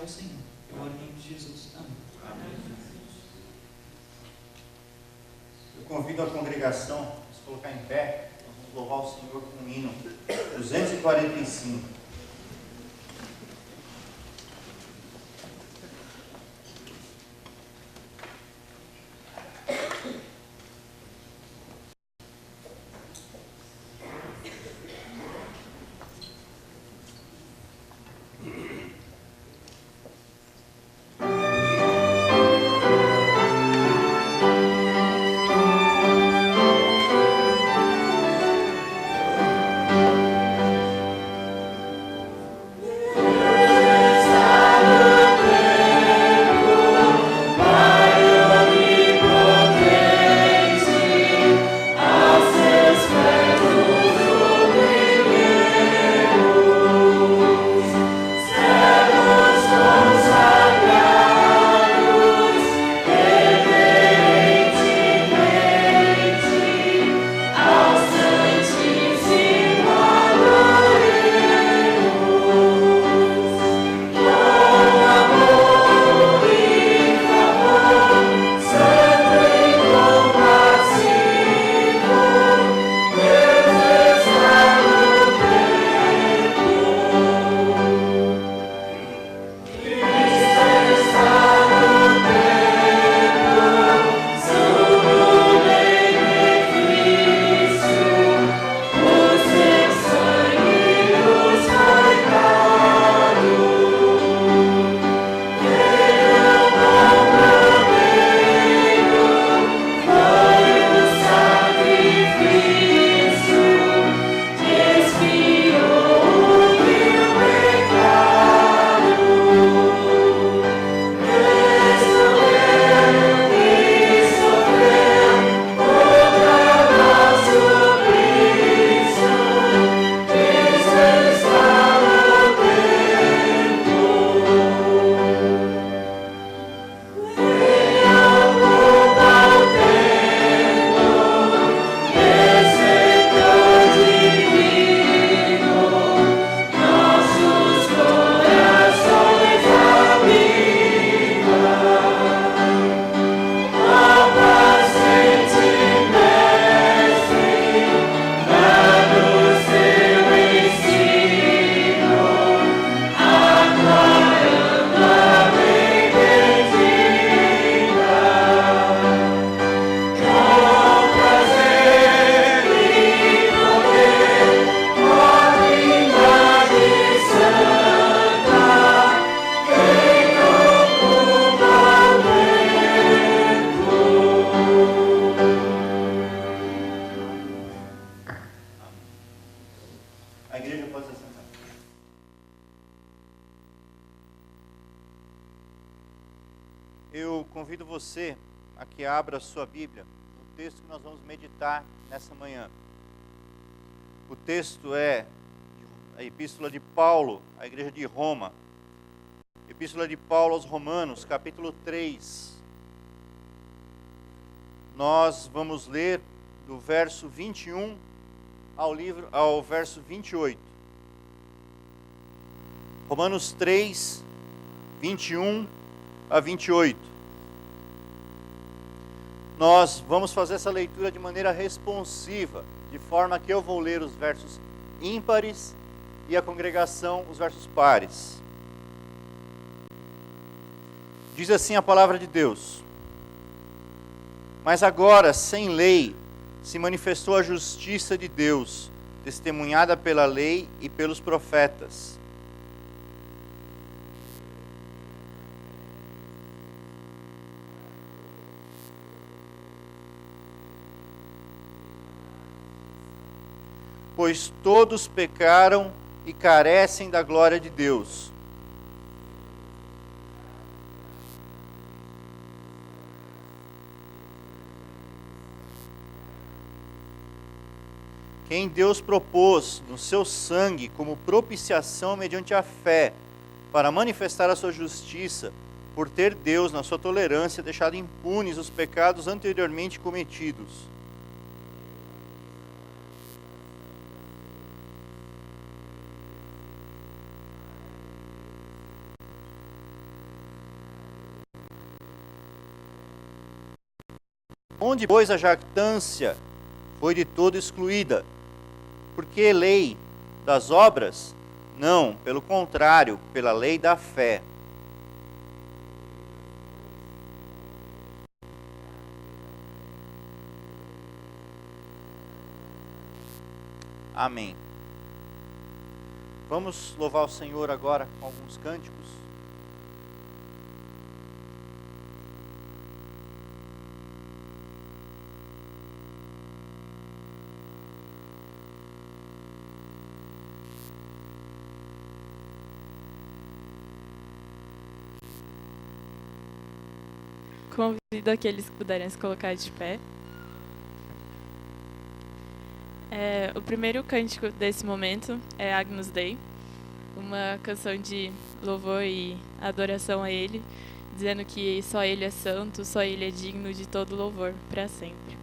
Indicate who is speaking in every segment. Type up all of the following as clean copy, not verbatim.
Speaker 1: ao Senhor. Eu oro em nome de Jesus. Amém.
Speaker 2: Eu convido a congregação a se colocar em pé. Nós vamos louvar o Senhor com o hino 245. A igreja pode se assentar. Eu convido você a que abra a sua Bíblia no texto que nós vamos meditar nessa manhã. O texto é a Epístola de Paulo à igreja de Roma. Epístola de Paulo aos Romanos, capítulo 3. Nós vamos ler do verso 21 ao verso 28. Romanos 3, 21 a 28. Nós vamos fazer essa leitura de maneira responsiva, de forma que eu vou ler os versos ímpares e a congregação os versos pares. Diz assim a palavra de Deus: Mas agora, sem lei, se manifestou a justiça de Deus, testemunhada pela lei e pelos profetas. Pois todos pecaram e carecem da glória de Deus. Quem Deus propôs no seu sangue como propiciação mediante a fé, para manifestar a sua justiça, por ter Deus, na sua tolerância, deixado impunes os pecados anteriormente cometidos. Onde, pois, a jactância foi de todo excluída? Porque lei das obras? Não, pelo contrário, pela lei da fé. Amém. Vamos louvar o Senhor agora com alguns cânticos.
Speaker 3: Convido aqueles que puderem se colocar de pé. O primeiro cântico desse momento é Agnus Dei, uma canção de louvor e adoração a Ele, dizendo que só Ele é santo, só Ele é digno de todo louvor para sempre.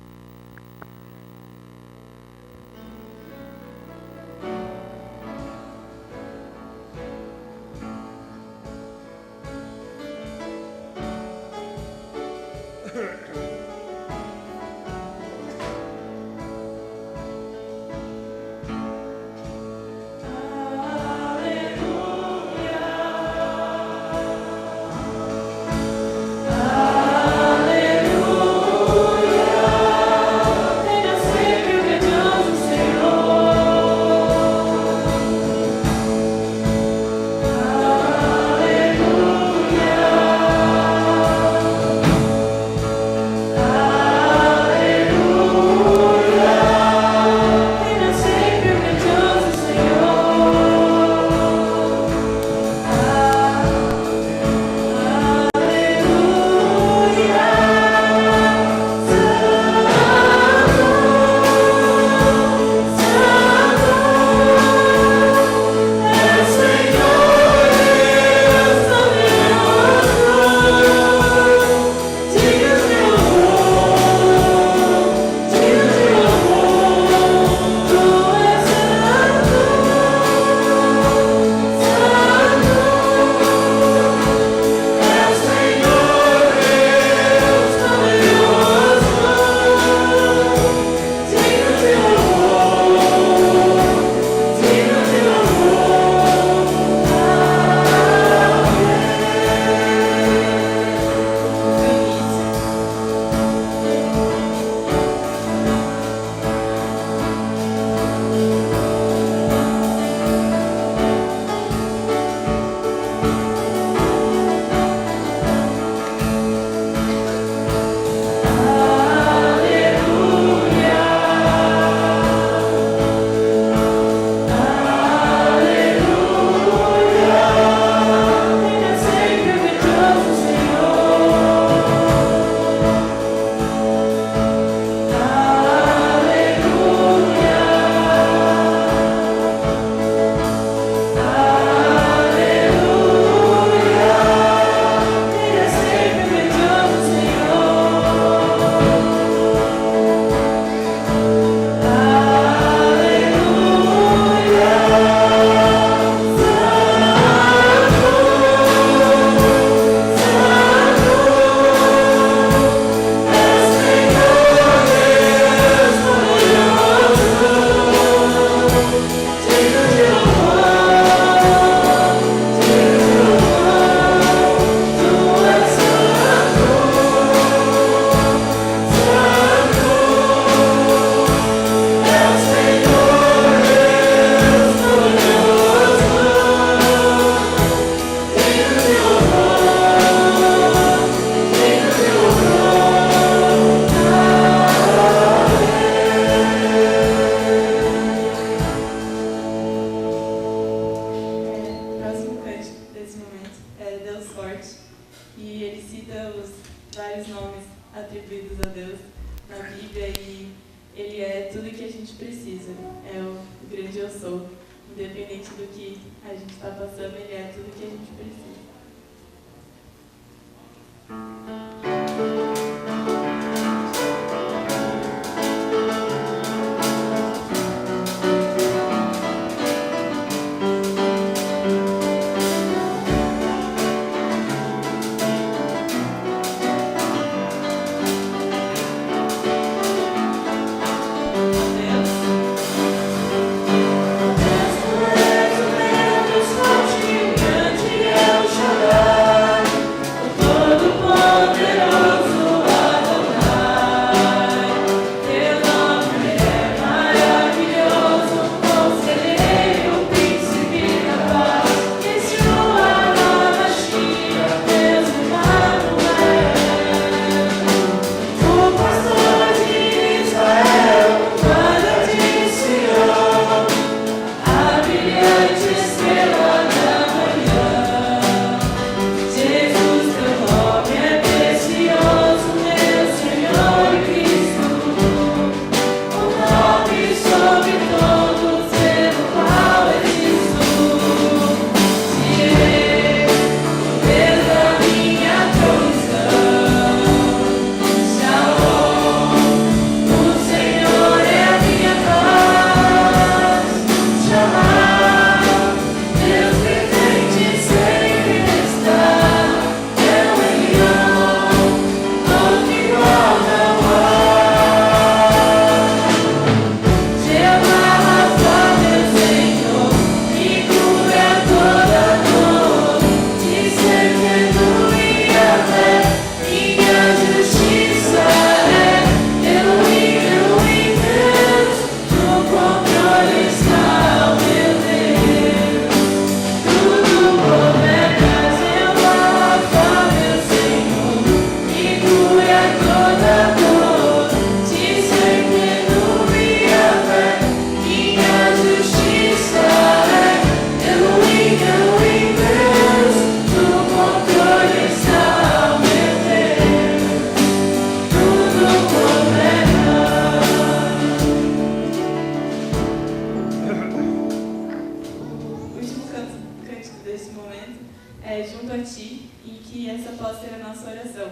Speaker 3: junto a Ti e que essa possa ser a nossa oração.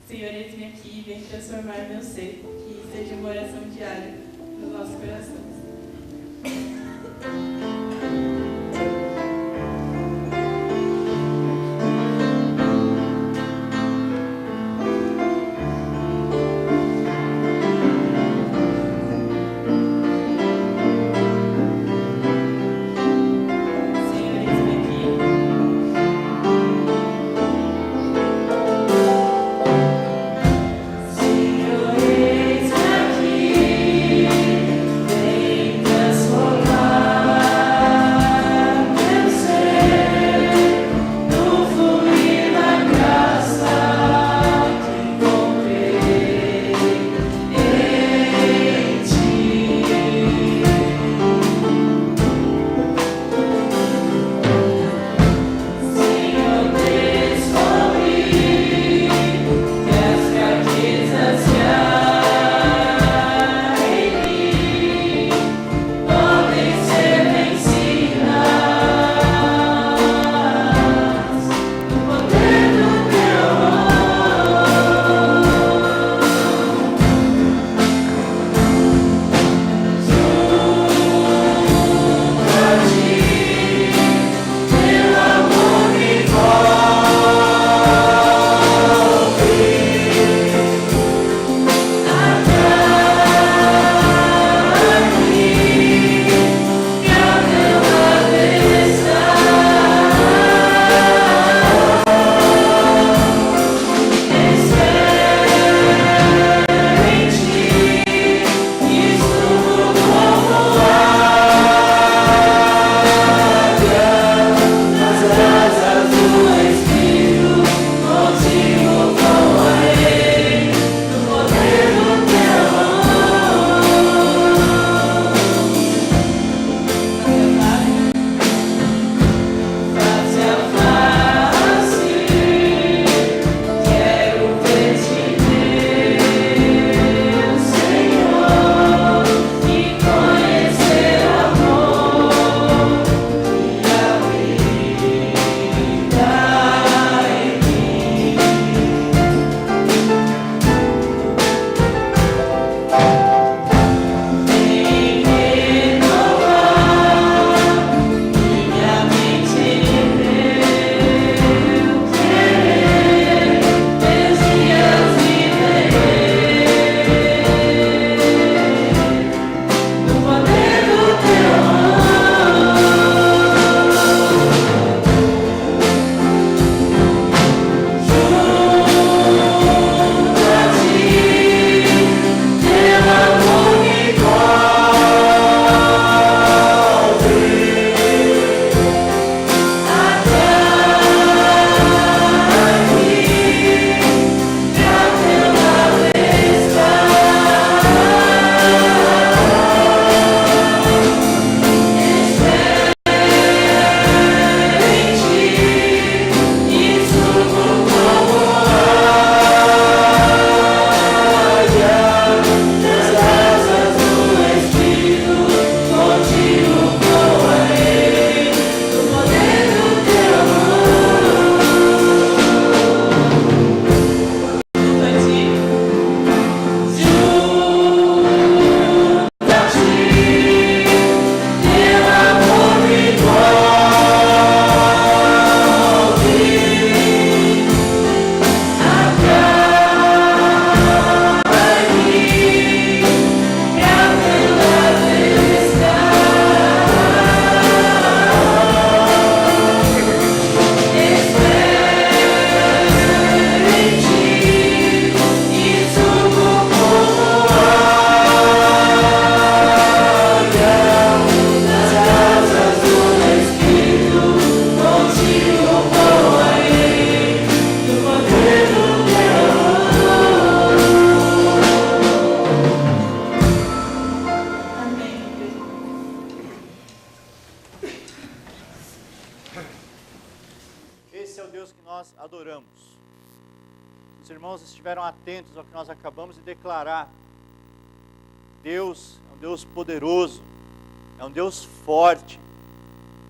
Speaker 3: Senhor, eis-me aqui e vem transformar meu ser, que seja uma oração diária nos nossos corações.
Speaker 2: Os irmãos estiveram atentos ao que nós acabamos de declarar. Deus é um Deus poderoso, é um Deus forte,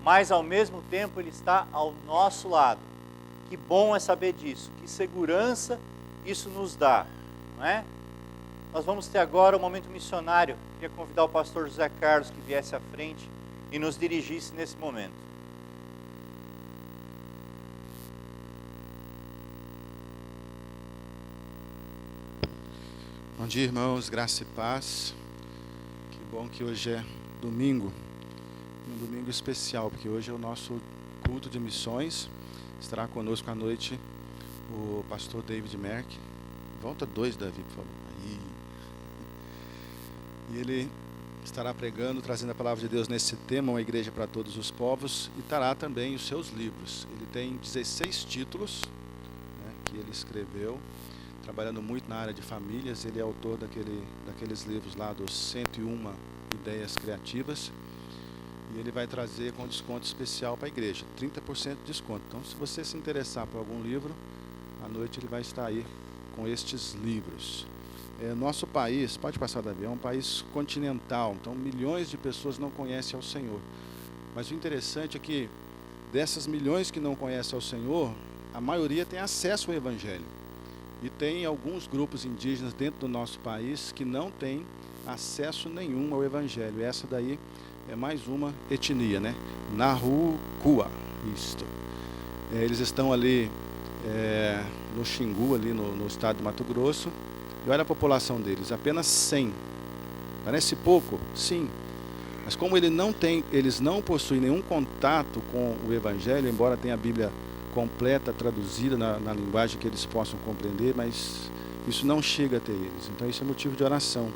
Speaker 2: mas ao mesmo tempo Ele está ao nosso lado. Que bom é saber disso, que segurança isso nos dá, não é? Nós vamos ter agora um momento missionário. Queria convidar o pastor José Carlos que viesse à frente e nos dirigisse nesse momento.
Speaker 4: Bom dia, irmãos, graça e paz. Que bom que hoje é domingo, um domingo especial, porque hoje é o nosso culto de missões. Estará conosco à noite o pastor David Merck. Volta 2, Davi, por favor. Aí. E ele estará pregando, trazendo a palavra de Deus nesse tema, uma igreja para todos os povos, e trará também os seus livros. Ele tem 16 títulos, né, que ele escreveu, trabalhando muito na área de famílias. Ele é autor daqueles livros lá, dos 101 ideias criativas, e ele vai trazer com desconto especial para a igreja, 30% de desconto. Então, se você se interessar por algum livro, à noite ele vai estar aí com estes livros. Nosso país, pode passar, Davi, é um país continental, então milhões de pessoas não conhecem ao Senhor. Mas o interessante é que dessas milhões que não conhecem ao Senhor, a maioria tem acesso ao Evangelho. E tem alguns grupos indígenas dentro do nosso país que não têm acesso nenhum ao Evangelho. Essa daí é mais uma etnia, né? Narukua, isto. Eles estão ali no Xingu, ali no estado de Mato Grosso. E olha a população deles, apenas 100. Parece pouco? Sim. Mas como eles não possuem nenhum contato com o Evangelho, embora tenha a Bíblia completa, traduzida na linguagem que eles possam compreender, mas isso não chega até eles. Então isso é motivo de oração.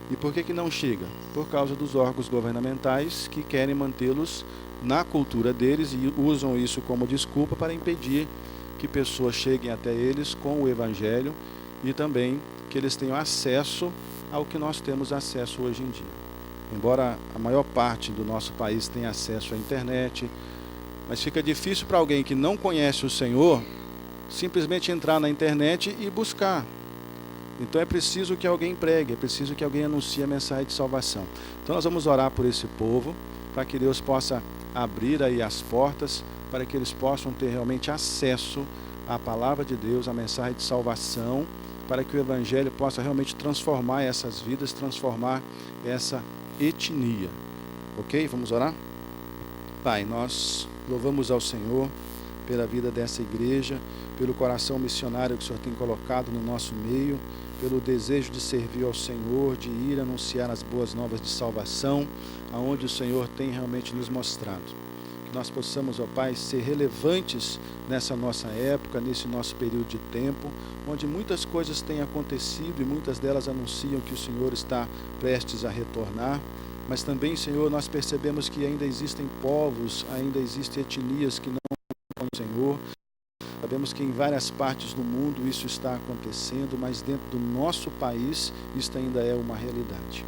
Speaker 4: E por que não chega? Por causa dos órgãos governamentais que querem mantê-los na cultura deles e usam isso como desculpa para impedir que pessoas cheguem até eles com o Evangelho e também que eles tenham acesso ao que nós temos acesso hoje em dia. Embora a maior parte do nosso país tenha acesso à internet, mas fica difícil para alguém que não conhece o Senhor simplesmente entrar na internet e buscar. Então é preciso que alguém pregue, é preciso que alguém anuncie a mensagem de salvação. Então nós vamos orar por esse povo, para que Deus possa abrir aí as portas, para que eles possam ter realmente acesso à palavra de Deus, à mensagem de salvação, para que o Evangelho possa realmente transformar essas vidas, transformar essa etnia. Ok? Vamos orar? Pai, nós louvamos ao Senhor pela vida dessa igreja, pelo coração missionário que o Senhor tem colocado no nosso meio, pelo desejo de servir ao Senhor, de ir anunciar as boas novas de salvação, aonde o Senhor tem realmente nos mostrado. Que nós possamos, ó Pai, ser relevantes nessa nossa época, nesse nosso período de tempo, onde muitas coisas têm acontecido e muitas delas anunciam que o Senhor está prestes a retornar. Mas também, Senhor, nós percebemos que ainda existem povos, ainda existem etnias que não conhecem o Senhor. Sabemos que em várias partes do mundo isso está acontecendo, mas dentro do nosso país isso ainda é uma realidade.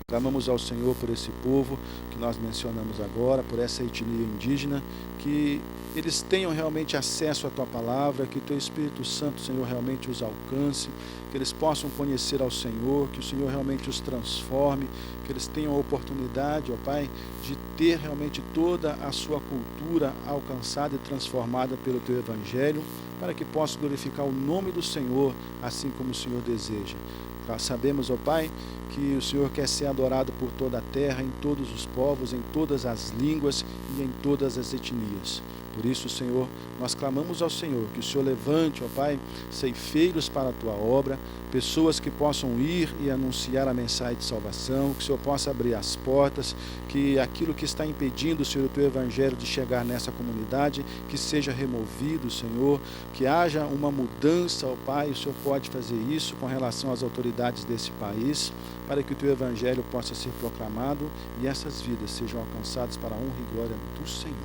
Speaker 4: Clamamos ao Senhor por esse povo que nós mencionamos agora, por essa etnia indígena, que eles tenham realmente acesso à Tua Palavra, que Teu Espírito Santo, Senhor, realmente os alcance, que eles possam conhecer ao Senhor, que o Senhor realmente os transforme, que eles tenham a oportunidade, ó Pai, de ter realmente toda a sua cultura alcançada e transformada pelo Teu Evangelho, para que possam glorificar o nome do Senhor, assim como o Senhor deseja. Sabemos, ó Pai, que o Senhor quer ser adorado por toda a terra, em todos os povos, em todas as línguas e em todas as etnias. Por isso, Senhor, nós clamamos ao Senhor que o Senhor levante, ó Pai, ceifeiros para a Tua obra, pessoas que possam ir e anunciar a mensagem de salvação, que o Senhor possa abrir as portas, que aquilo que está impedindo, Senhor, o Teu Evangelho de chegar nessa comunidade, que seja removido, Senhor, que haja uma mudança, ó Pai, o Senhor pode fazer isso com relação às autoridades desse país, para que o Teu Evangelho possa ser proclamado e essas vidas sejam alcançadas para a honra e glória do Senhor.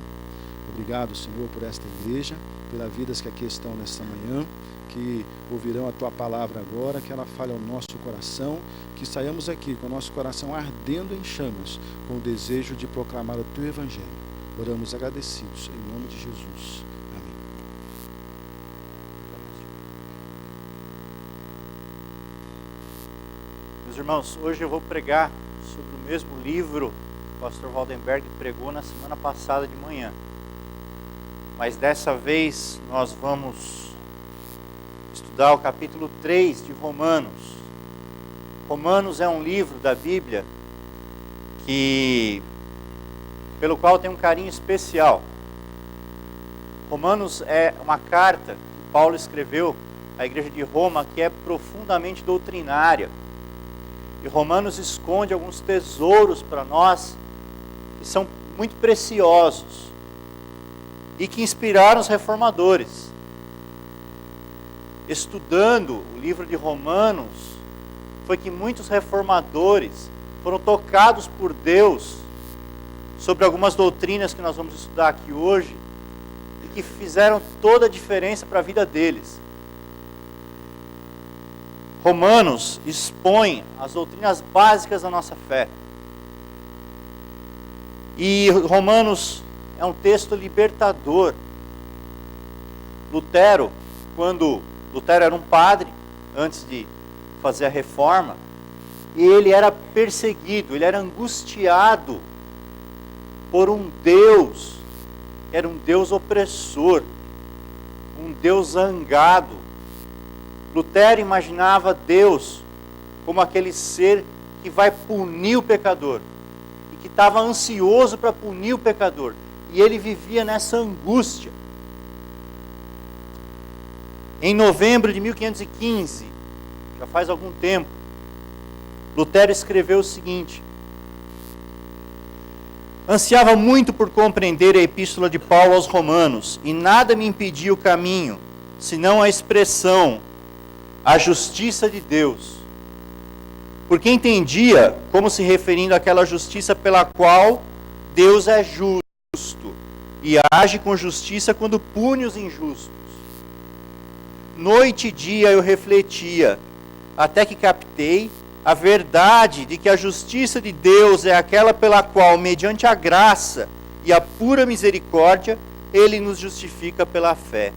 Speaker 4: Obrigado, Senhor, por esta igreja, pelas vidas que aqui estão nesta manhã, que ouvirão a Tua Palavra agora, que ela fale ao nosso coração, que saiamos aqui com o nosso coração ardendo em chamas, com o desejo de proclamar o Teu Evangelho. Oramos agradecidos, em nome de Jesus. Amém.
Speaker 2: Meus irmãos, hoje eu vou pregar sobre o mesmo livro que o pastor Waldenberg pregou na semana passada de manhã. mas dessa vez nós vamos estudar o capítulo 3 de Romanos. Romanos é um livro da Bíblia pelo qual tem um carinho especial. Romanos é uma carta que Paulo escreveu à igreja de Roma, que é profundamente doutrinária. E Romanos esconde alguns tesouros para nós que são muito preciosos e que inspiraram os reformadores. Estudando o livro de Romanos, foi que muitos reformadores foram tocados por Deus sobre algumas doutrinas que nós vamos estudar aqui hoje e que fizeram toda a diferença para a vida deles. Romanos expõe as doutrinas básicas da nossa fé. E Romanos é um texto libertador. Lutero era um padre antes de fazer a reforma, e ele era perseguido, ele era angustiado por um Deus, que era um Deus opressor, um Deus zangado. Lutero imaginava Deus como aquele ser que vai punir o pecador, e que estava ansioso para punir o pecador, e ele vivia nessa angústia. Em novembro de 1515, já faz algum tempo, Lutero escreveu o seguinte: ansiava muito por compreender a epístola de Paulo aos Romanos, e nada me impedia o caminho, senão a expressão, a justiça de Deus. Porque entendia como se referindo àquela justiça pela qual Deus é justo e age com justiça quando pune os injustos. Noite e dia eu refletia, até que captei a verdade de que a justiça de Deus é aquela pela qual, mediante a graça e a pura misericórdia, Ele nos justifica pela fé.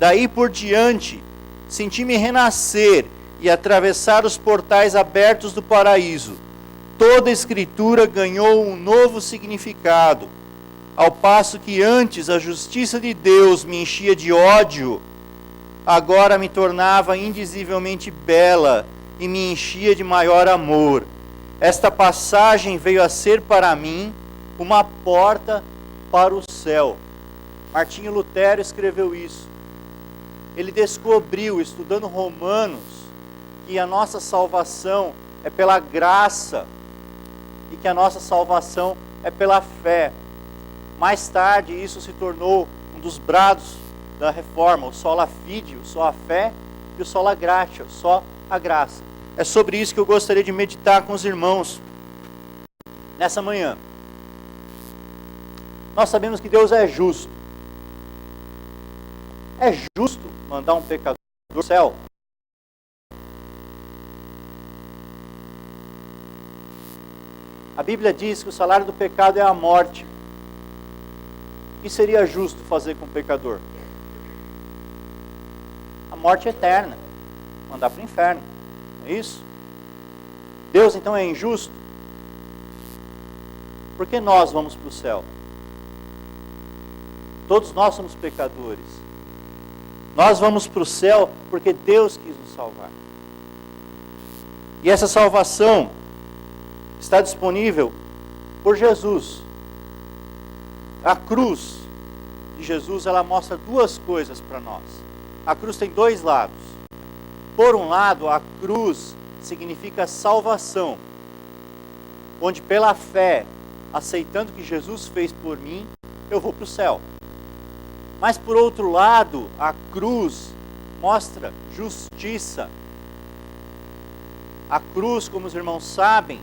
Speaker 2: Daí por diante, senti-me renascer e atravessar os portais abertos do paraíso. Toda a Escritura ganhou um novo significado. Ao passo que antes a justiça de Deus me enchia de ódio, agora me tornava indizivelmente bela e me enchia de maior amor. Esta passagem veio a ser para mim uma porta para o céu. Martinho Lutero escreveu isso. Ele descobriu, estudando Romanos, que a nossa salvação é pela graça e que a nossa salvação é pela fé. Mais tarde isso se tornou um dos brados da reforma, o sola fide, o só a fé e o sola gratia, só a graça. É sobre isso que eu gostaria de meditar com os irmãos nessa manhã. Nós sabemos que Deus é justo. É justo mandar um pecador do céu? A Bíblia diz que o salário do pecado é a morte. O que seria justo fazer com o pecador? A morte eterna, mandar para o inferno, não é isso? Deus então é injusto? Por que nós vamos para o céu? Todos nós somos pecadores. Nós vamos para o céu porque Deus quis nos salvar. E essa salvação está disponível por Jesus. A cruz de Jesus, ela mostra duas coisas para nós. A cruz tem dois lados. Por um lado, a cruz significa salvação, onde pela fé, aceitando o que Jesus fez por mim, eu vou para o céu. Mas por outro lado, a cruz mostra justiça. A cruz, como os irmãos sabem,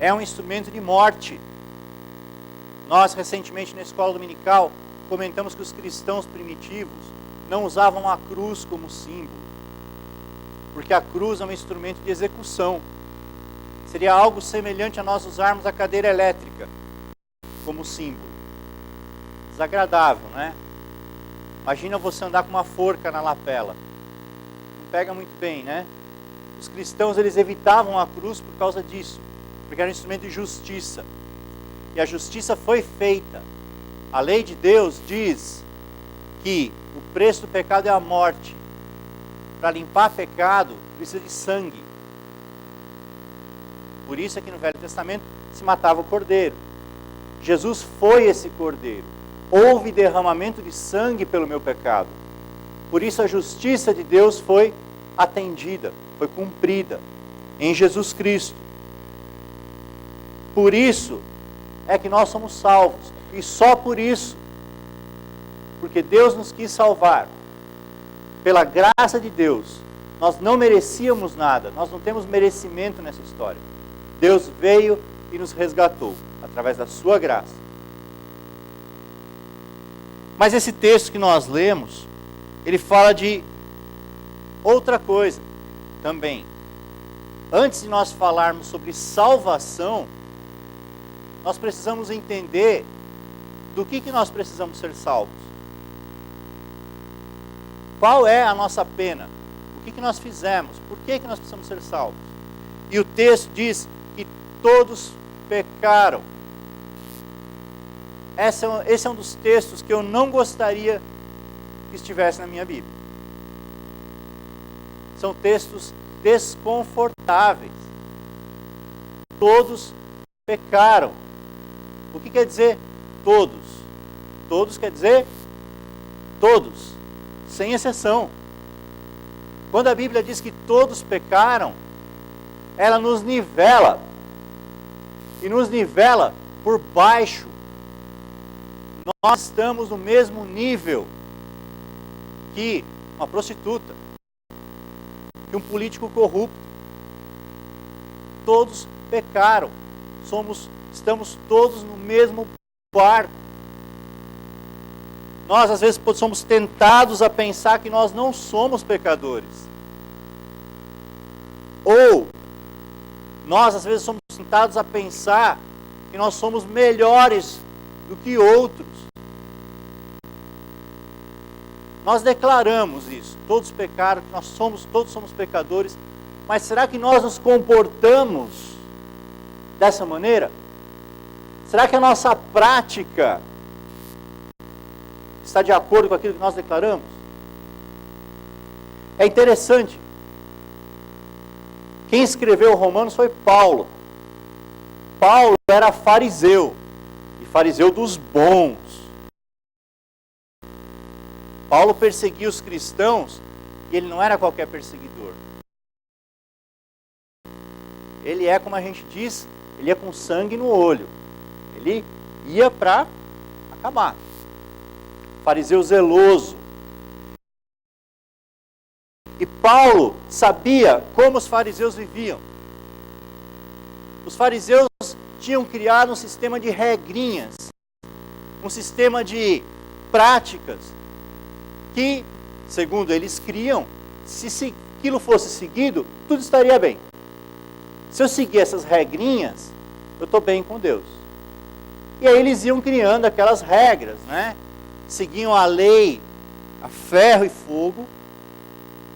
Speaker 2: é um instrumento de morte. Nós, recentemente, na escola dominical, comentamos que os cristãos primitivos não usavam a cruz como símbolo, porque a cruz é um instrumento de execução. Seria algo semelhante a nós usarmos a cadeira elétrica como símbolo. Desagradável, né? Imagina você andar com uma forca na lapela. Não pega muito bem, né? Os cristãos, eles evitavam a cruz por causa disso, porque era um instrumento de justiça. E a justiça foi feita. A lei de Deus diz que o preço do pecado é a morte. Para limpar pecado, precisa de sangue. Por isso é que no Velho Testamento se matava o cordeiro. Jesus foi esse cordeiro. Houve derramamento de sangue pelo meu pecado. Por isso a justiça de Deus foi atendida, foi cumprida em Jesus Cristo. Por isso é que nós somos salvos. E só por isso. Porque Deus nos quis salvar. Pela graça de Deus. Nós não merecíamos nada. Nós não temos merecimento nessa história. Deus veio e nos resgatou. Através da sua graça. Mas esse texto que nós lemos, ele fala de outra coisa também. Antes de nós falarmos sobre salvação, nós precisamos entender do que nós precisamos ser salvos. Qual é a nossa pena? O que nós fizemos? Por que nós precisamos ser salvos? E o texto diz que todos pecaram. Esse é um dos textos que eu não gostaria que estivesse na minha Bíblia. São textos desconfortáveis. Todos pecaram. O que quer dizer todos? Todos quer dizer todos, sem exceção. Quando a Bíblia diz que todos pecaram, ela nos nivela. E nos nivela por baixo. Nós estamos no mesmo nível que uma prostituta, que um político corrupto. Todos pecaram. Estamos todos no mesmo barco. Nós às vezes somos tentados a pensar que nós não somos pecadores. Ou nós às vezes somos tentados a pensar que nós somos melhores do que outros. Nós declaramos isso, todos pecaram, que todos somos pecadores, mas será que nós nos comportamos dessa maneira? Será que a nossa prática está de acordo com aquilo que nós declaramos? É interessante. Quem escreveu Romanos foi Paulo. Paulo era fariseu, e fariseu dos bons. Paulo perseguia os cristãos, e ele não era qualquer perseguidor. Ele é, como a gente diz, ele ia com sangue no olho. Ele ia para acabar. Fariseu zeloso. E Paulo sabia como os fariseus viviam. Os fariseus tinham criado um sistema de regrinhas, um sistema de práticas, que, segundo eles criam, se aquilo fosse seguido, tudo estaria bem. Se eu seguir essas regrinhas, eu estou bem com Deus. E aí eles iam criando aquelas regras, né? Seguiam a lei a ferro e fogo.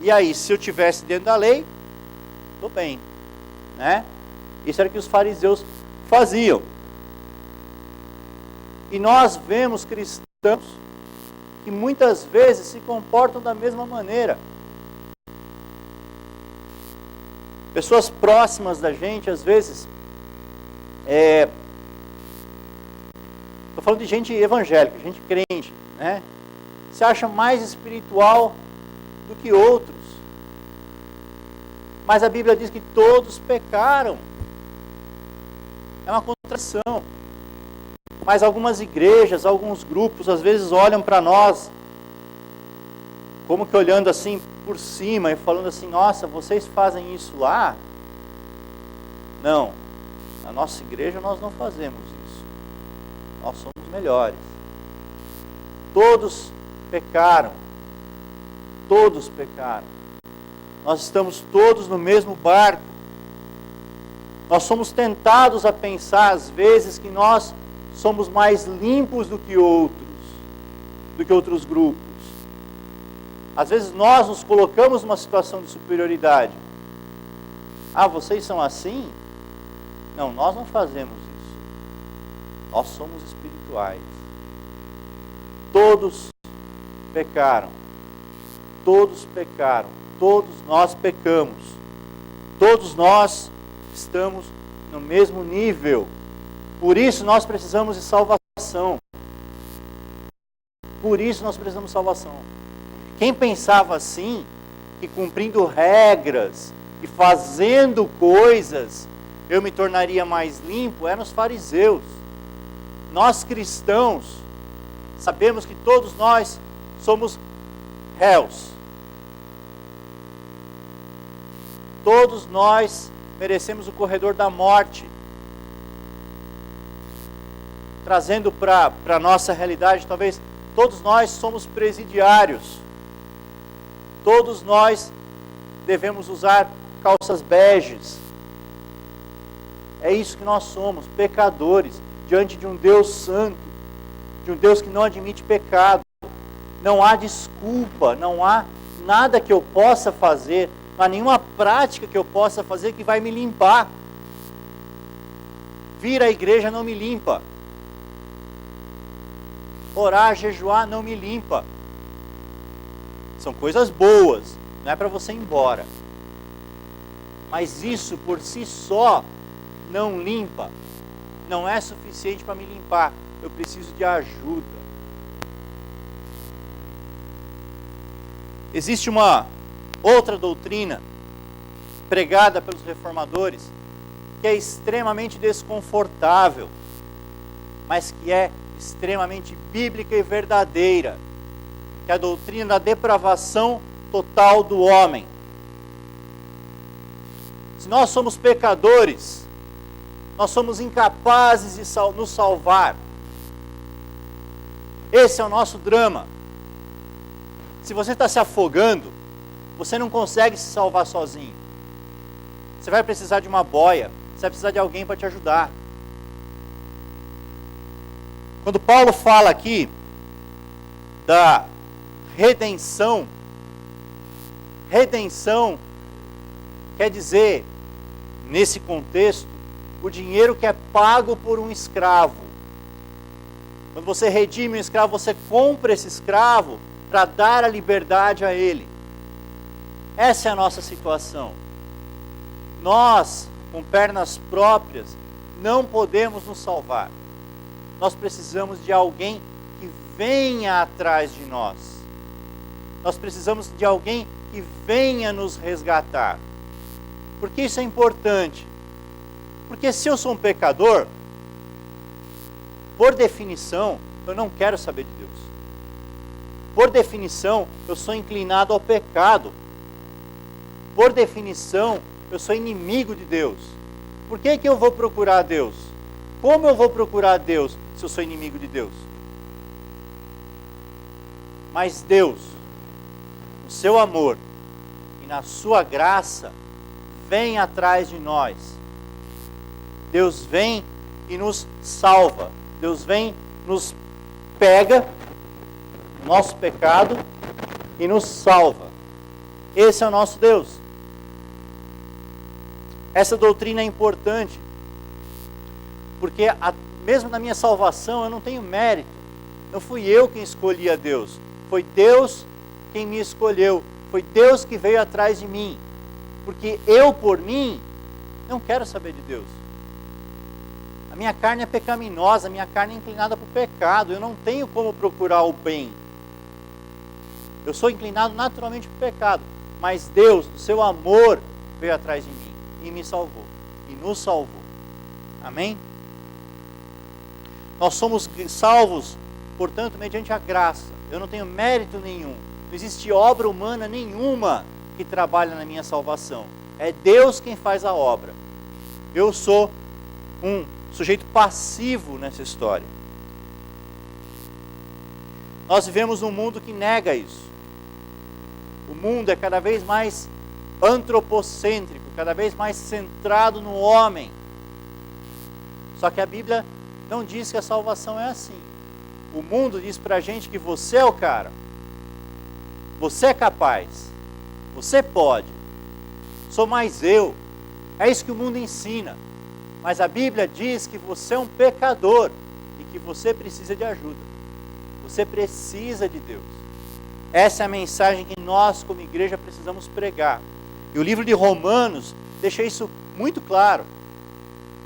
Speaker 2: E aí, se eu estivesse dentro da lei, estou bem, né? Isso era o que os fariseus faziam. E nós vemos cristãos que muitas vezes se comportam da mesma maneira. Pessoas próximas da gente, às vezes, estou falando de gente evangélica, gente crente, né? Se acha mais espiritual do que outros. Mas a Bíblia diz que todos pecaram. É uma contradição. Mas algumas igrejas, alguns grupos, às vezes olham para nós, como que olhando assim por cima e falando assim, nossa, vocês fazem isso lá? Não. Na nossa igreja nós não fazemos isso. Nós somos melhores. Todos pecaram. Todos pecaram. Nós estamos todos no mesmo barco. Nós somos tentados a pensar, às vezes, que nós somos mais limpos do que outros grupos. Às vezes nós nos colocamos numa situação de superioridade. Ah, vocês são assim? Não, nós não fazemos isso. Nós somos espirituais. Todos pecaram. Todos pecaram. Todos nós pecamos. Todos nós estamos no mesmo nível. Por isso nós precisamos de salvação. Por isso nós precisamos de salvação. Quem pensava assim, que cumprindo regras e fazendo coisas, eu me tornaria mais limpo, eram os fariseus. Nós cristãos, sabemos que todos nós somos réus. Todos nós merecemos o corredor da morte. Trazendo para a nossa realidade, talvez, todos nós somos presidiários. Todos nós devemos usar calças beges. É isso que nós somos, pecadores, diante de um Deus santo, de um Deus que não admite pecado. Não há desculpa, não há nada que eu possa fazer, não há nenhuma prática que eu possa fazer que vai me limpar. Vir à igreja não me limpa. Orar, jejuar não me limpa. São coisas boas, não é para você ir embora. Mas isso por si só não limpa. Não é suficiente para me limpar. Eu preciso de ajuda. Existe uma outra doutrina pregada pelos reformadores que é extremamente desconfortável, mas que é extremamente bíblica e verdadeira, que é a doutrina da depravação total do homem. Se nós somos pecadores, nós somos incapazes de nos salvar. Esse é o nosso drama. Se você está se afogando, você não consegue se salvar sozinho. Você vai precisar de uma boia, você vai precisar de alguém para te ajudar. Quando Paulo fala aqui da redenção, redenção quer dizer, nesse contexto, o dinheiro que é pago por um escravo. Quando você redime um escravo, você compra esse escravo para dar a liberdade a ele. Essa é a nossa situação. Nós, com pernas próprias, não podemos nos salvar. Nós precisamos de alguém que venha atrás de nós. Nós precisamos de alguém que venha nos resgatar. Por que isso é importante? Porque se eu sou um pecador, por definição, eu não quero saber de Deus. Por definição, eu sou inclinado ao pecado. Por definição, eu sou inimigo de Deus. Por que eu vou procurar Deus? Como eu vou procurar Deus se eu sou inimigo de Deus? Mas Deus, no seu amor e na sua graça, vem atrás de nós. Deus vem e nos salva. Deus vem, nos pega, nosso pecado, e nos salva. Esse é o nosso Deus. Essa doutrina é importante, porque mesmo na minha salvação eu não tenho mérito. Não fui eu quem escolhi a Deus. Foi Deus quem me escolheu. Foi Deus que veio atrás de mim. Porque eu, por mim, não quero saber de Deus. A minha carne é pecaminosa, a minha carne é inclinada para o pecado. Eu não tenho como procurar o bem. Eu sou inclinado naturalmente para o pecado. Mas Deus, no seu amor, veio atrás de mim e me salvou. E nos salvou. Amém? Nós somos salvos, portanto, mediante a graça. Eu não tenho mérito nenhum. Não existe obra humana nenhuma que trabalha na minha salvação. É Deus quem faz a obra. Eu sou um sujeito passivo nessa história. Nós vivemos num mundo que nega isso. O mundo é cada vez mais antropocêntrico, cada vez mais centrado no homem. Só que a Bíblia não diz que a salvação é assim. O mundo diz pra gente que você é o cara. Você é capaz. Você pode. Sou mais eu. É isso que o mundo ensina. Mas a Bíblia diz que você é um pecador e que você precisa de ajuda. Você precisa de Deus. Essa é a mensagem que nós, como igreja, precisamos pregar. E o livro de Romanos deixa isso muito claro.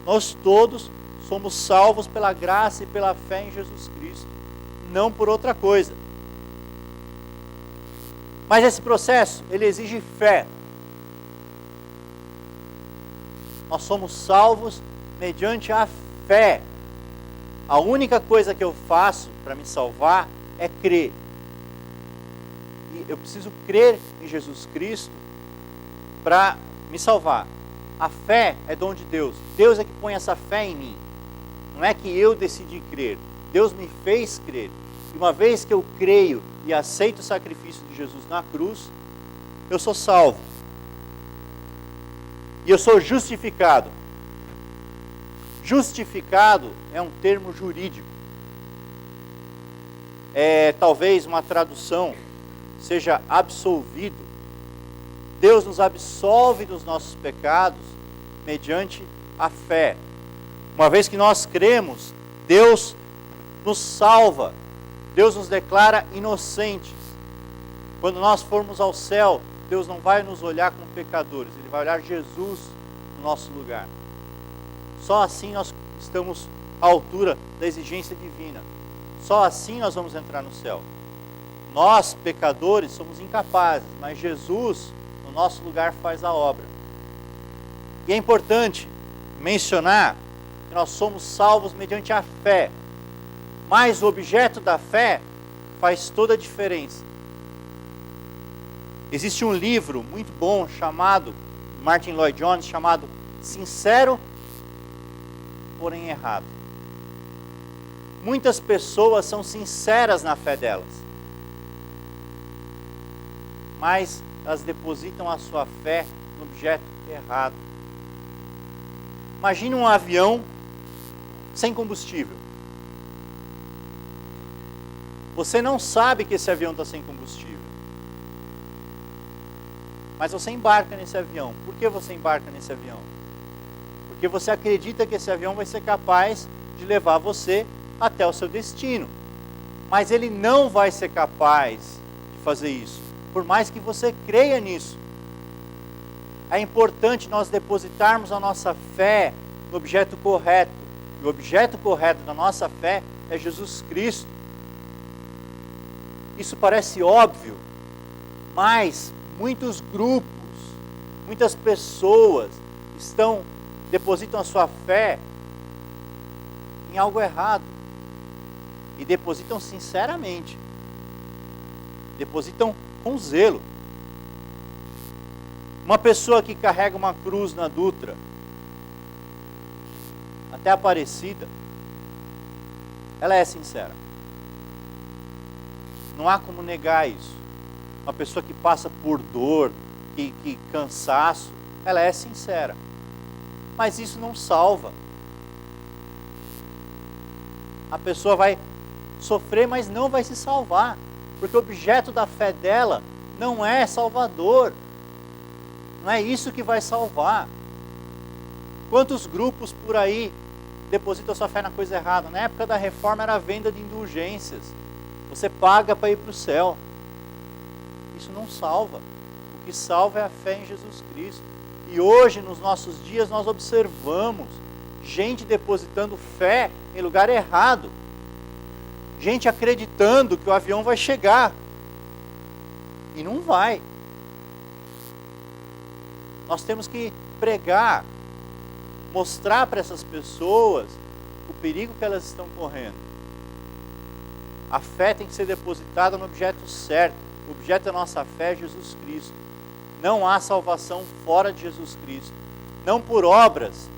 Speaker 2: Nós todos somos salvos pela graça e pela fé em Jesus Cristo, não por outra coisa. Mas esse processo, ele exige fé. Nós somos salvos mediante a fé. A única coisa que eu faço para me salvar é crer. E eu preciso crer em Jesus Cristo para me salvar. A fé é dom de Deus. Deus é que põe essa fé em mim. Não é que eu decidi crer. Deus me fez crer. E uma vez que eu creio e aceito o sacrifício de Jesus na cruz, eu sou salvo. E eu sou justificado. Justificado é um termo jurídico. Talvez uma tradução seja absolvido. Deus nos absolve dos nossos pecados mediante a fé. Uma vez que nós cremos, Deus nos salva. Deus nos declara inocentes. Quando nós formos ao céu, Deus não vai nos olhar como pecadores. Ele vai olhar Jesus no nosso lugar. Só assim nós estamos à altura da exigência divina. Só assim nós vamos entrar no céu. Nós, pecadores, somos incapazes, mas Jesus, no nosso lugar, faz a obra. E é importante mencionar que nós somos salvos mediante a fé. Mas o objeto da fé faz toda a diferença. Existe um livro muito bom chamado, Martin Lloyd-Jones, chamado Sincero, porém errado. Muitas pessoas são sinceras na fé delas, mas elas depositam a sua fé no objeto errado. Imagine um avião sem combustível. Você não sabe que esse avião está sem combustível. Mas você embarca nesse avião. Por que você embarca nesse avião? Porque você acredita que esse avião vai ser capaz de levar você até o seu destino. Mas ele não vai ser capaz de fazer isso, por mais que você creia nisso. É importante nós depositarmos a nossa fé no objeto correto. E o objeto correto da nossa fé é Jesus Cristo. Isso parece óbvio, mas muitos grupos, muitas pessoas depositam a sua fé em algo errado. E depositam sinceramente. Depositam com zelo. Uma pessoa que carrega uma cruz na Dutra, até Aparecida, ela é sincera. Não há como negar isso. Uma pessoa que passa por dor, que cansaço, ela é sincera. Mas isso não salva. A pessoa vai sofrer, mas não vai se salvar. Porque o objeto da fé dela não é salvador. Não é isso que vai salvar. Quantos grupos por aí depositam sua fé na coisa errada? Na época da reforma era a venda de indulgências. Você paga para ir para o céu. Isso não salva. O que salva é a fé em Jesus Cristo. E hoje, nos nossos dias, nós observamos gente depositando fé em lugar errado. Gente acreditando que o avião vai chegar. E não vai. Nós temos que pregar, mostrar para essas pessoas o perigo que elas estão correndo. A fé tem que ser depositada no objeto certo. O objeto da nossa fé é Jesus Cristo. Não há salvação fora de Jesus Cristo. Não por obras.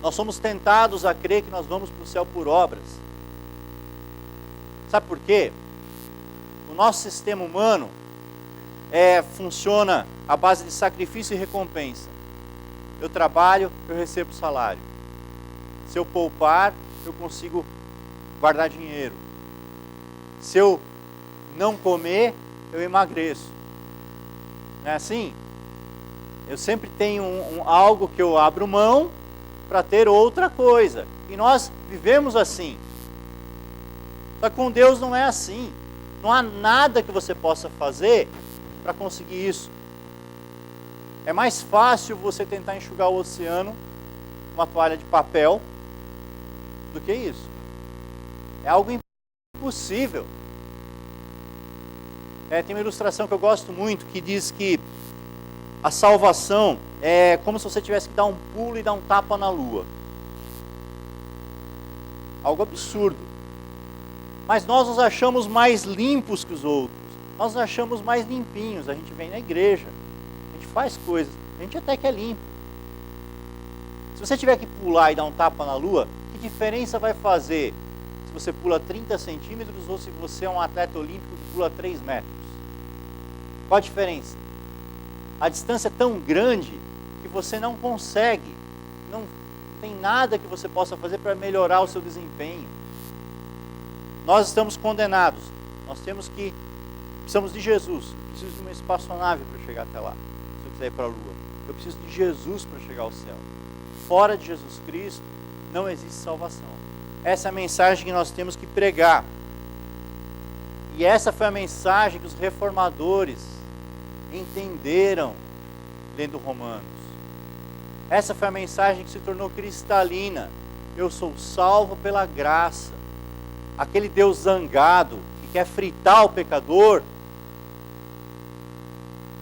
Speaker 2: Nós somos tentados a crer que nós vamos para o céu por obras. Sabe por quê? O nosso sistema humano funciona à base de sacrifício e recompensa. Eu trabalho, eu recebo salário. Se eu poupar, eu consigo guardar dinheiro. Se eu não comer, eu emagreço. Não é assim? Eu sempre tenho algo que eu abro mão para ter outra coisa. E nós vivemos assim. Só que com Deus não é assim. Não há nada que você possa fazer para conseguir isso. É mais fácil você tentar enxugar o oceano com uma toalha de papel do que isso. É algo impossível. Tem uma ilustração que eu gosto muito que diz que a salvação é como se você tivesse que dar um pulo e dar um tapa na lua. Algo absurdo. Mas nós nos achamos mais limpos que os outros. Nós nos achamos mais limpinhos. A gente vem na igreja, a gente faz coisas, a gente até que é limpo. Se você tiver que pular e dar um tapa na lua, que diferença vai fazer se você pula 30 centímetros ou se você é um atleta olímpico que pula 3 metros? Qual a diferença? A distância é tão grande que você não consegue, não tem nada que você possa fazer para melhorar o seu desempenho. Nós estamos condenados. Nós precisamos de Jesus. Eu preciso de uma espaçonave para chegar até lá. Se eu quiser ir para a lua, eu preciso de Jesus para chegar ao céu. Fora de Jesus Cristo não existe salvação. Essa é a mensagem que nós temos que pregar. E essa foi a mensagem que os reformadores entenderam lendo Romanos. Essa foi a mensagem que se tornou cristalina. Eu sou salvo pela graça. Aquele Deus zangado que quer fritar o pecador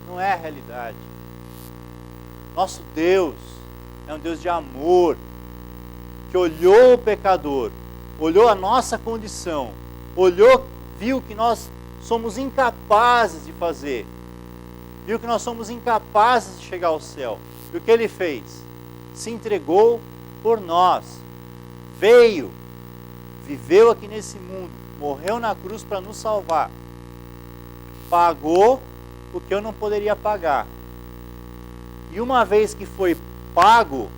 Speaker 2: não é a realidade. Nosso Deus é um Deus de amor, que olhou o pecador, olhou a nossa condição, viu que nós somos incapazes de fazer, viu que nós somos incapazes de chegar ao céu. E o que Ele fez? Se entregou por nós, veio, viveu aqui nesse mundo, morreu na cruz para nos salvar, pagou o que eu não poderia pagar. E uma vez que foi pago,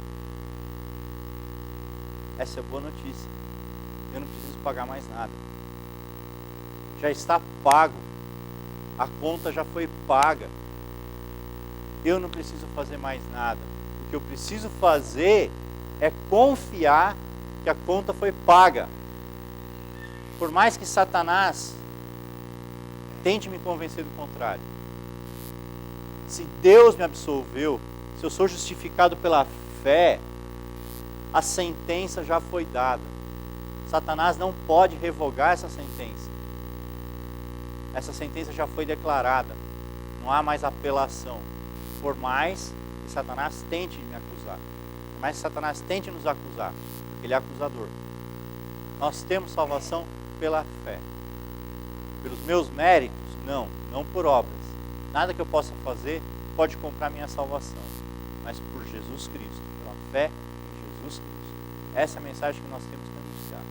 Speaker 2: essa é a boa notícia, eu não preciso pagar mais nada. Já está pago, a conta já foi paga. Eu não preciso fazer mais nada. O que eu preciso fazer é confiar que a conta foi paga. Por mais que Satanás tente me convencer do contrário. Se Deus me absolveu, se eu sou justificado pela fé, a sentença já foi dada. Satanás não pode revogar essa sentença. Essa sentença já foi declarada. Não há mais apelação. Por mais que Satanás tente me acusar. Por mais que Satanás tente nos acusar. Porque ele é acusador. Nós temos salvação pela fé. Pelos meus méritos? Não. Não por obras. Nada que eu possa fazer pode comprar minha salvação. Mas por Jesus Cristo. Pela fé em Jesus Cristo. Essa é a mensagem que nós temos que anunciar.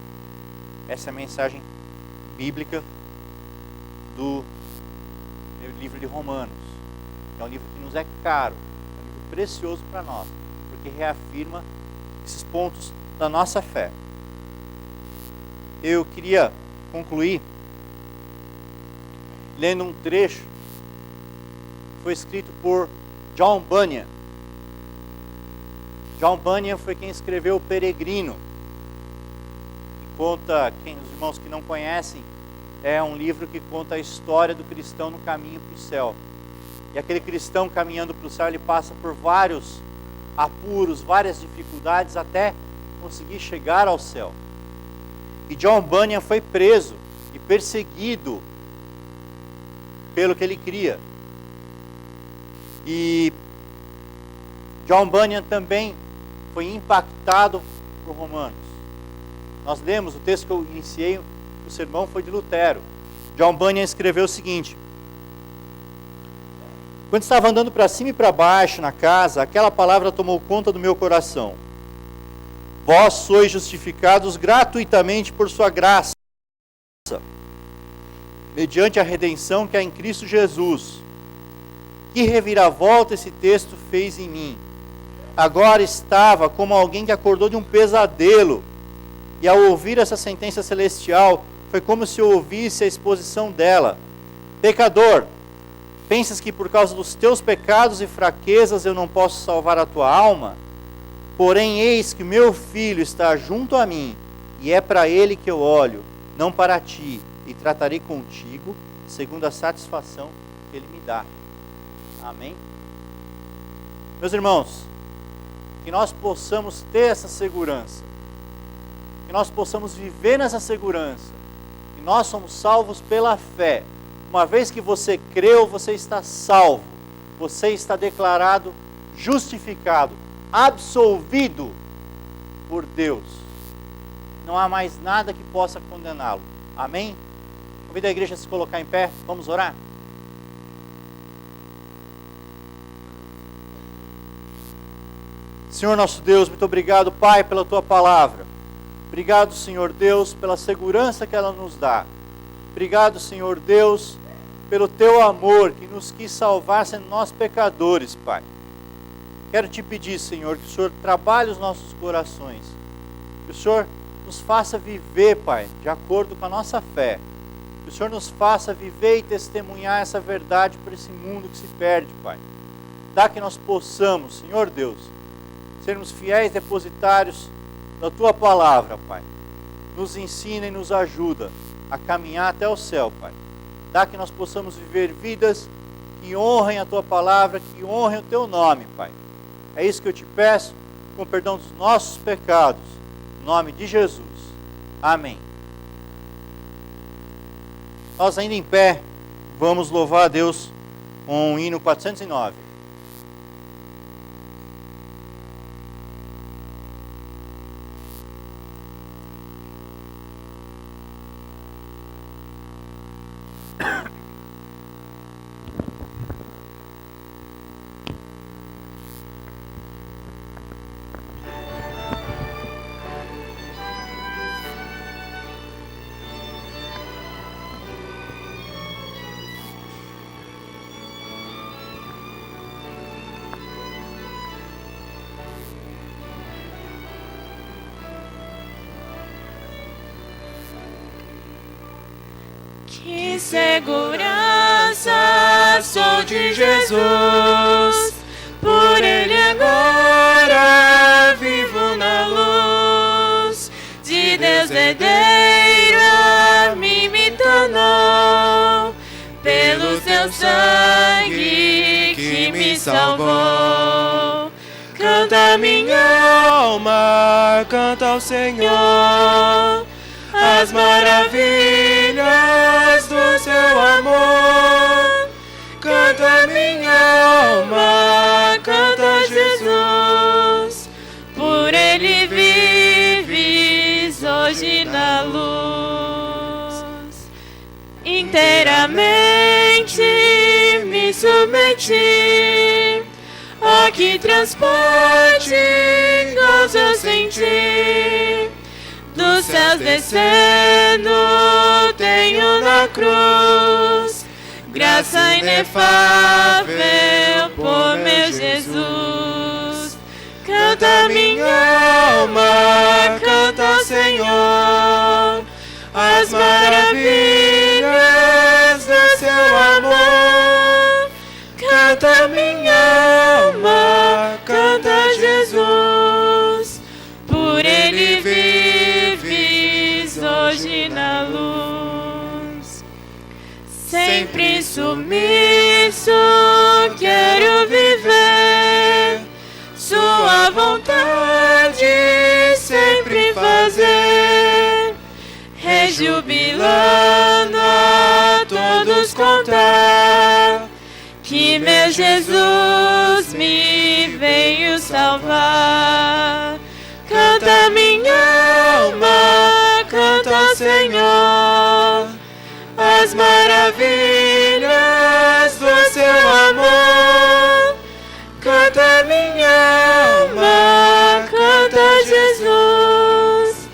Speaker 2: Essa é a mensagem bíblica do livro de Romanos. É um livro que nos é caro, é um livro precioso para nós, porque reafirma esses pontos da nossa fé. Eu queria concluir lendo um trecho que foi escrito por John Bunyan. John Bunyan foi quem escreveu O Peregrino. E conta, os irmãos que não conhecem, é um livro que conta a história do cristão no caminho para o céu. E aquele cristão caminhando para o céu, ele passa por vários apuros, várias dificuldades até conseguir chegar ao céu. E John Bunyan foi preso e perseguido pelo que ele cria. E John Bunyan também foi impactado por Romanos. Nós lemos o texto que eu iniciei, o sermão foi de Lutero. John Bunyan escreveu o seguinte: quando estava andando para cima e para baixo na casa, aquela palavra tomou conta do meu coração. Vós sois justificados gratuitamente por sua graça, mediante a redenção que há em Cristo Jesus. Que reviravolta esse texto fez em mim. Agora estava como alguém que acordou de um pesadelo, e ao ouvir essa sentença celestial, foi como se eu ouvisse a exposição dela. Pecador, pensas que por causa dos teus pecados e fraquezas eu não posso salvar a tua alma? Porém, eis que meu filho está junto a mim, e é para ele que eu olho, não para ti, e tratarei contigo segundo a satisfação que Ele me dá. Amém? Meus irmãos, que nós possamos ter essa segurança, que nós possamos viver nessa segurança, que nós somos salvos pela fé. Uma vez que você creu, você está salvo, você está declarado justificado, absolvido por Deus. Não há mais nada que possa condená-lo. Amém? Convido a igreja a se colocar em pé, vamos orar? Senhor nosso Deus, muito obrigado, Pai, pela Tua palavra. Obrigado, Senhor Deus, pela segurança que ela nos dá. Obrigado, Senhor Deus, pelo Teu amor que nos quis salvar sendo nós pecadores, Pai. Quero Te pedir, Senhor, que o Senhor trabalhe os nossos corações. Que o Senhor nos faça viver, Pai, de acordo com a nossa fé. Que o Senhor nos faça viver e testemunhar essa verdade para esse mundo que se perde, Pai. Dá que nós possamos, Senhor Deus, sermos fiéis depositários da Tua palavra, Pai. Nos ensina e nos ajuda a caminhar até o céu, Pai. Dá que nós possamos viver vidas que honrem a Tua palavra, que honrem o Teu nome, Pai. É isso que eu te peço, com o perdão dos nossos pecados, em nome de Jesus. Amém. Nós ainda em pé, vamos louvar a Deus com o hino 409.
Speaker 3: Que segurança sou de Jesus, por Ele agora vivo na luz, de Deus herdeiro a mim me tornou, pelo Seu sangue que me salvou. Canta minha alma, canta ao Senhor as maravilhas do Seu amor. Canta minha alma, canta Jesus, por Ele vives hoje na luz. Inteiramente me submeti, ó que transporte gozo eu senti. Dos céus descendo, tenho na cruz graça inefável por meu Jesus. Canta minha alma, canta ao Senhor as maravilhas do Seu amor. Canta minha alma, canta Jesus, por Ele vives hoje na luz. Sempre submisso quero viver, Sua vontade sempre fazer, rejubilando a todos contar que meu Jesus me veio salvar. Canta minha alma, canta ao Senhor as maravilhas do Seu amor. Canta minha alma, canta Jesus,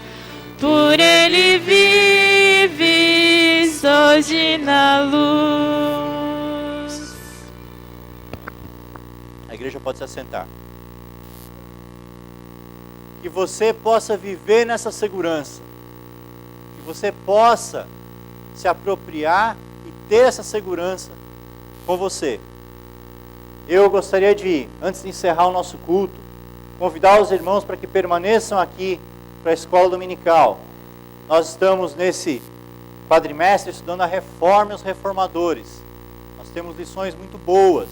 Speaker 3: por Ele vives hoje na luz.
Speaker 2: A igreja pode se assentar. Que você possa viver nessa segurança, que você possa se apropriar e ter essa segurança com você. Eu gostaria de, antes de encerrar o nosso culto, convidar os irmãos para que permaneçam aqui para a escola dominical. Nós estamos nesse Padre Mestre estudando a Reforma e os Reformadores. Nós temos lições muito boas.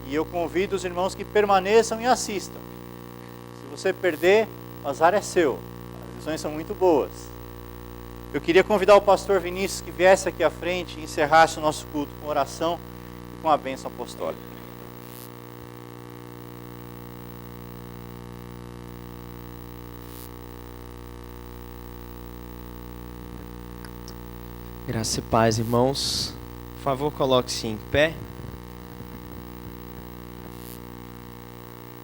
Speaker 2: E eu convido os irmãos que permaneçam e assistam. Se você perder, o azar é seu. As lições são muito boas. Eu queria convidar o pastor Vinícius que viesse aqui à frente e encerrasse o nosso culto com oração e com a bênção apostólica.
Speaker 5: Graça e paz, irmãos. Por favor, coloque-se em pé.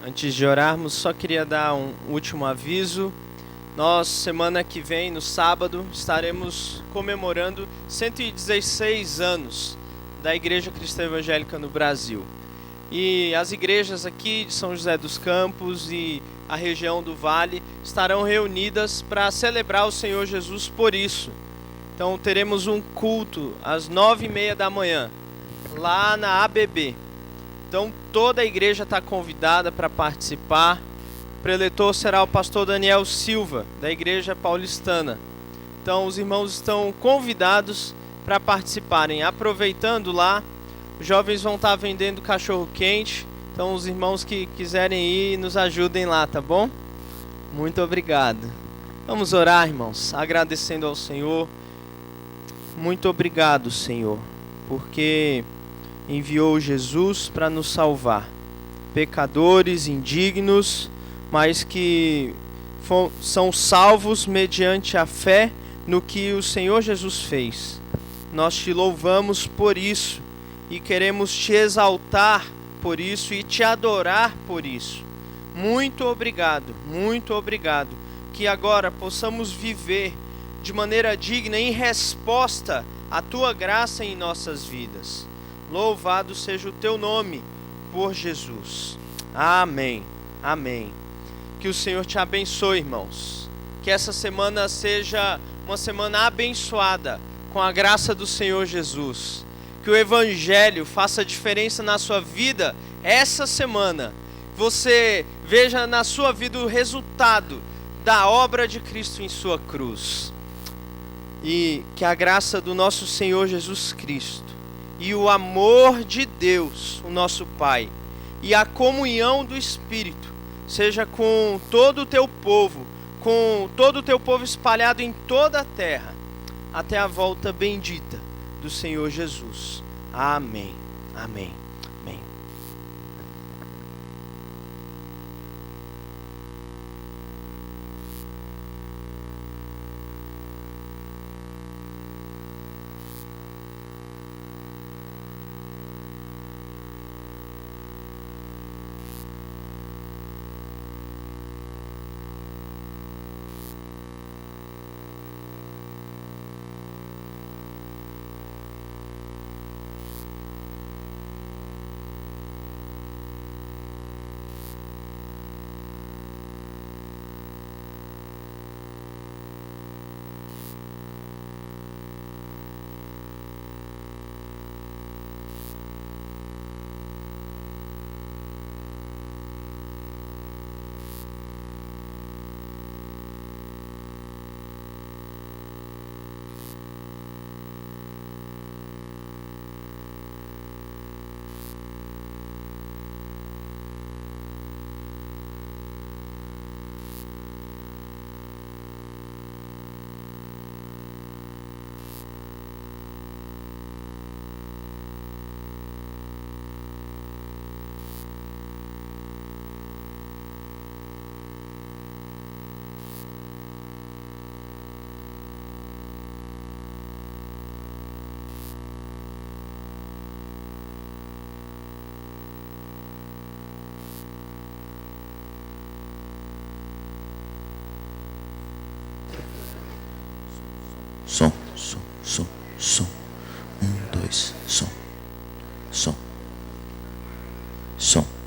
Speaker 5: Antes de orarmos, só queria dar um último aviso. Nós, semana que vem, no sábado, estaremos comemorando 116 anos da Igreja Cristã Evangélica no Brasil. E as igrejas aqui de São José dos Campos e a região do Vale estarão reunidas para celebrar o Senhor Jesus por isso. Então teremos um culto às 9h30 da manhã, lá na ABB. Então toda a igreja está convidada para participar. O preletor será o pastor Daniel Silva, da Igreja Paulistana. Então os irmãos estão convidados para participarem. Aproveitando lá, os jovens vão estar vendendo cachorro quente. Então os irmãos que quiserem ir, nos ajudem lá, tá bom? Muito obrigado. Vamos orar, irmãos, agradecendo ao Senhor. Muito obrigado, Senhor, porque enviou Jesus para nos salvar. Pecadores, indignos, mas que são salvos mediante a fé no que o Senhor Jesus fez. Nós te louvamos por isso e queremos te exaltar por isso e te adorar por isso. Muito obrigado, muito obrigado. Que agora possamos viver de maneira digna em resposta à tua graça em nossas vidas. Louvado seja o teu nome por Jesus. Amém. Amém. Que o Senhor te abençoe, irmãos. Que essa semana seja uma semana abençoada com a graça do Senhor Jesus. Que o Evangelho faça diferença na sua vida essa semana. Você veja na sua vida o resultado da obra de Cristo em sua cruz. E que a graça do nosso Senhor Jesus Cristo e o amor de Deus, o nosso Pai, e a comunhão do Espírito seja com todo o teu povo, com todo o teu povo espalhado em toda a terra, até a volta bendita do Senhor Jesus. Amém. Amém. Amém.
Speaker 6: Som, som, som, som. 1, 2, som. Som. Som.